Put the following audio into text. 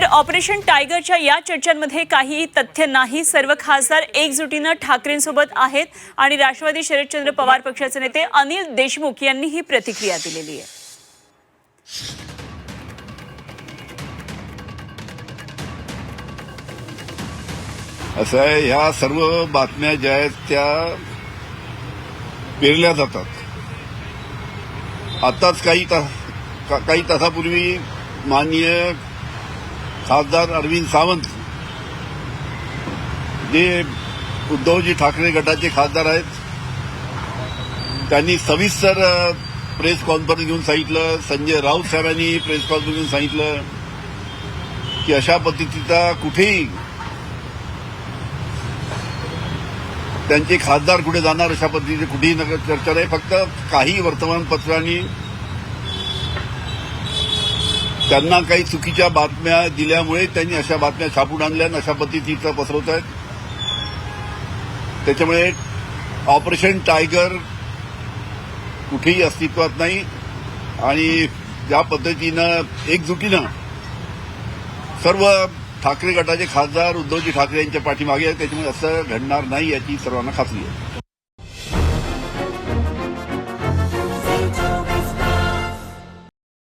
तर ऑपरेशन टायगरच्या या चर्चांमध्ये काही तथ्य नाही। सर्व खासदार एकजुटीनं ठाकरेंसोबत आहेत आणि राष्ट्रवादी शरदचंद्र पवार पक्षाचे नेते अनिल देशमुख यांनी ही प्रतिक्रिया दिलेली आहे। असं आहे, ह्या सर्व बातम्या ज्या आहेत त्या पेरल्या जातात। आताच काही तासापूर्वी माननीय खासदार अरविंद सावंत जे उद्धवजी ठाकरे गटाचे खासदार आहेत, त्यांनी सविस्तर प्रेस कॉन्फरन्स घेऊन सांगितलं, संजय राऊत साहेबांनी प्रेस कॉन्फरन्स घेऊन सांगितलं की अशा पद्धतीचा कुठेही त्यांचे खासदार कुठे जाणार अशा पद्धतीची कुठेही चर्चा नाही। फक्त काही वर्तमानपत्रांनी त्यांना काही चुकीच्या बातम्या दिल्यामुळे त्यांनी अशा बातम्या छापून आणल्या आणि अशा पद्धतीचं पसरवत आहेत। त्याच्यामुळे ऑपरेशन टायगर कुठेही अस्तित्वात नाही आणि ज्या पद्धतीनं एकजुटीनं सर्व ठाकरे गटाचे खासदार उद्धवजी ठाकरे यांच्या पाठीमागे आहेत, त्याच्यामुळे असं घडणार नाही याची सर्वांना खात्री आहे।